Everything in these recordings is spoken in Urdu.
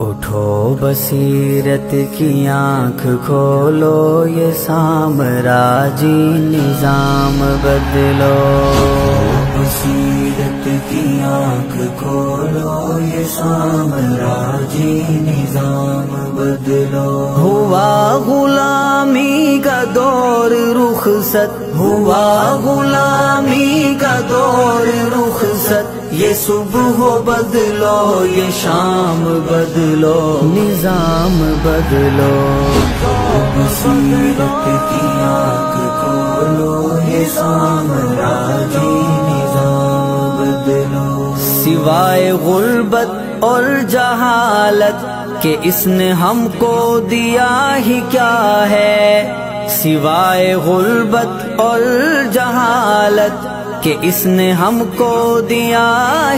اٹھو بصیرت کی آنکھ کھولو، یہ سامراجی نظام بدلو۔ بصیرت کی آنکھ کھولو، یہ سامراجی نظام بدلو۔ ہوا غلامی کا دور رخصت، ہوا غلامی کا دور رخصت، یہ صبح بدلو، یہ شام بدلو، نظام بدلو۔ بصیرت کی آنکھ کھولو، یہ سامراجی نظام بدلو۔ سوائے غربت اور جہالت کہ اس نے ہم کو دیا ہی کیا ہے، سوائے غربت اور جہالت کہ اس نے ہم کو دیا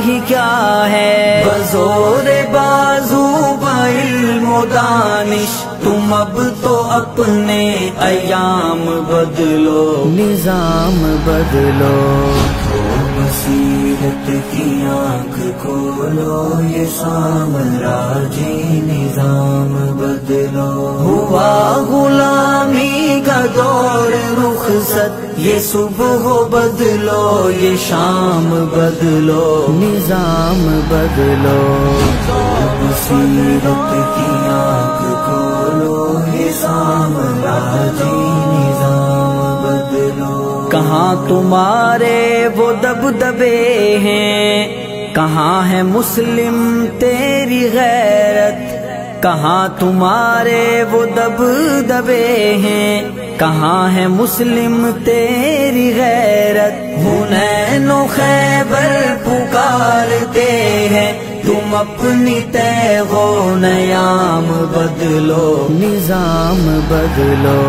ہی کیا ہے۔ بزور بازو بعلم و دانش تم اب تو اپنے ایام بدلو، نظام بدلو۔ بصیرت کی آنکھ کھولو، یہ سامراجی نظام بدلو۔ ہوا غلامی کا دور رخصت، یہ صبح بدلو، یہ شام بدلو، نظام بدلو۔ بصیرت کی آنکھ کھولو، یہ سامراجی نظام بدلو۔ کہاں تمہارے وہ دبدبے ہیں، کہاں ہے مسلم تیری غیرت، کہاں تمہارے وہ دبدبے ہیں، کہاں ہے مسلم تیری غیرت۔ حنین و خیبر پکارتے ہیں، تم اپنی تیغ و نیام بدلو، نظام بدلو۔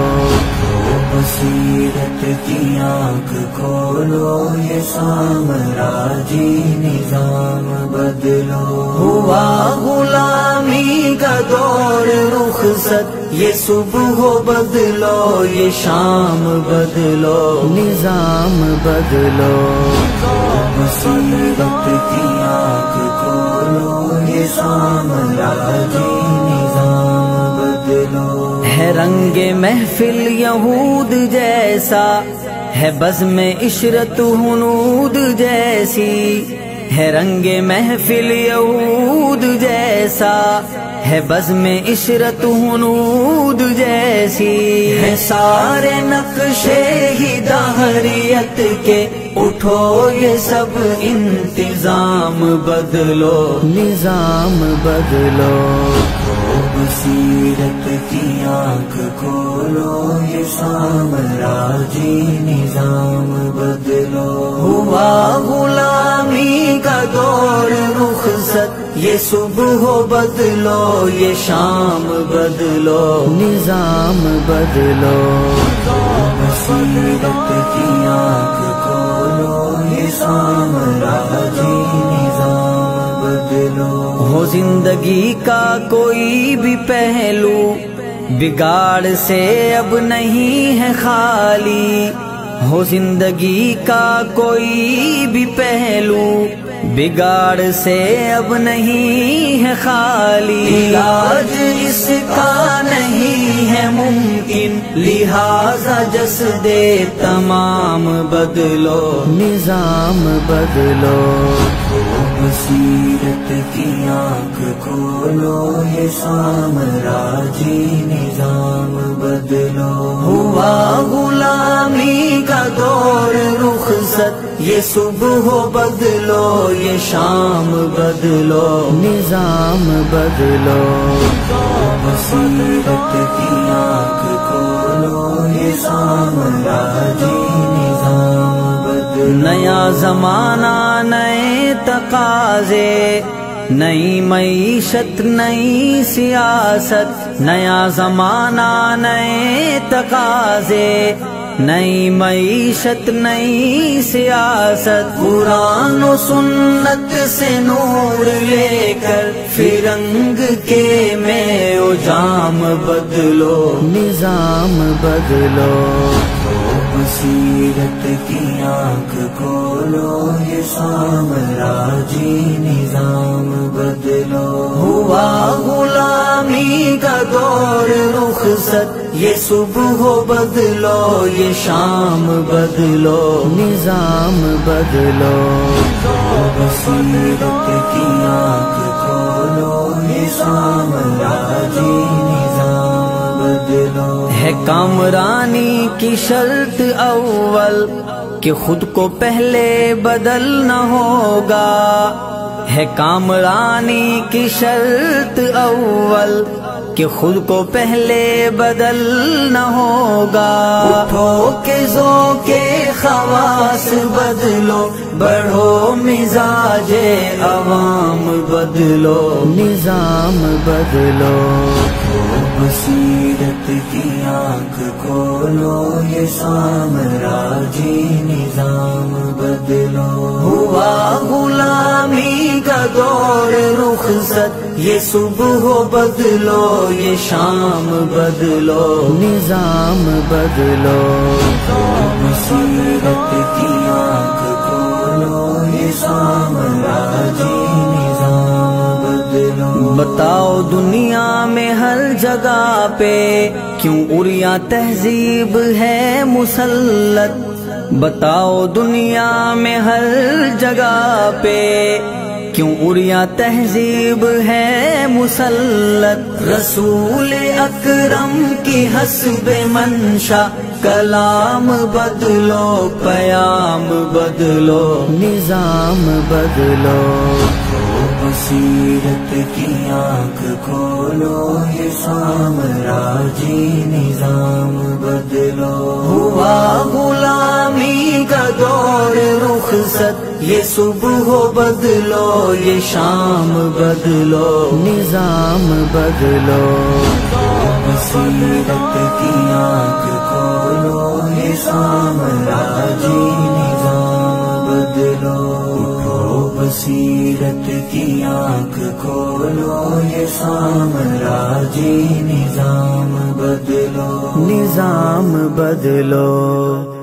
بصیرت کی آنکھ کھولو، یہ سامراجی نظام بدلو۔ ہوا غلامی کا دور رخصت، یہ صبح بدلو، یہ شام بدلو، نظام بدلو۔ بصیرت کی آنکھ کھولو، یہ سامراجی نظام بدلو۔ ہے رنگ محفل یہود جیسا، ہے بزم عشرت ہنود جیسی، ہے رنگ محفل یہود جیسا، ہے بزم عشرت ہنود جیسی، ہے سارے نقشے ہی دہریت کے، اٹھو یہ سب انتظام بدلو، نظام بدلو۔ بصیرت کی آنکھ کھولو، یہ سامراجی نظام بدلو۔ ہوا غلامی کا دور رخصت، یہ صبح بدلو، یہ شام بدلو، نظام بدلو۔ بصیرت کی آنکھ کھولو، یہ سامراجی نظام بدلو۔ ہو زندگی کا کوئی بھی پہلو، بگاڑ سے اب نہیں ہے خالی، ہو زندگی کا کوئی بھی پہلو، بگاڑ سے اب نہیں ہے خالی، علاج اس کا نہیں ہے ممکن، لہذا جسد تمام بدلو، نظام بدلو۔ بصیرت کی آنکھ کھولو، یہ سامراجی نظام بدلو۔ ہوا غلامی کا دور رخصت، یہ صبح بدلو، یہ شام بدلو، نظام بدلو۔ بصیرت کی آنکھ کھولو، یہ سامراجی نظام بدلو۔ نیا زمانہ، نئے تقاضے، نئی معیشت، نئی سیاست، نیا زمانہ، نئے تقاضے، نئی معیشت، نئی سیاست، قرآن و سنت سے نور لے کر فرنگ کے میں و جام بدلو، نظام بدلو۔ بصیرت کی آنکھ کھولو، یہ سامراجی نظام بدلو۔ ہوا دور رخصت، یہ صبح ہو بدلو یہ شام بدلو، نظام بدلو، بصیرت کی آنکھ کھولو، یہ سامراجی نظام بدلو۔ ہے کامرانی کی شرط اول کہ خود کو پہلے بدلنا ہوگا، ہے کامرانی کی شرط اول کہ خود کو پہلے بدلنا ہوگا۔ اٹھو کہ ذوق خواص بدلو، بڑھو مزاج عوام بدلو، نظام بدلو، بصیرت کی آنکھ کھولو، یہ سامراجی نظام بدلو۔ ہوا غلامی کا دور رخصت، یہ صبح ہو بدلو یہ شام بدلو، نظام بدلو، بصیرت کی آنکھ کھولو، یہ سامراجی نظام بدلو۔ بتاؤ دنیا میں ہر جگہ پہ کیوں عریاں تہذیب ہے مسلط، بتاؤ دنیا میں ہر جگہ پہ کیوں عریاں تہذیب ہے مسلط۔ رسول اکرم کی حسب منشا کلام بدلو، پیام بدلو، نظام بدلو، بصیرت کی آنکھ کھولو، یہ سامراجی نظام بدلو۔ ہوا غلامی کا دور رخصت، یہ صبح ہو بدلو یہ شام بدلو، نظام بدلو، بصیرت کی آنکھ کھولو، یہ سامراجی نظام بدلو۔ اٹھو بصیرت کی آنکھ کھولو، یہ سامراجی نظام بدلو، نظام بدلو۔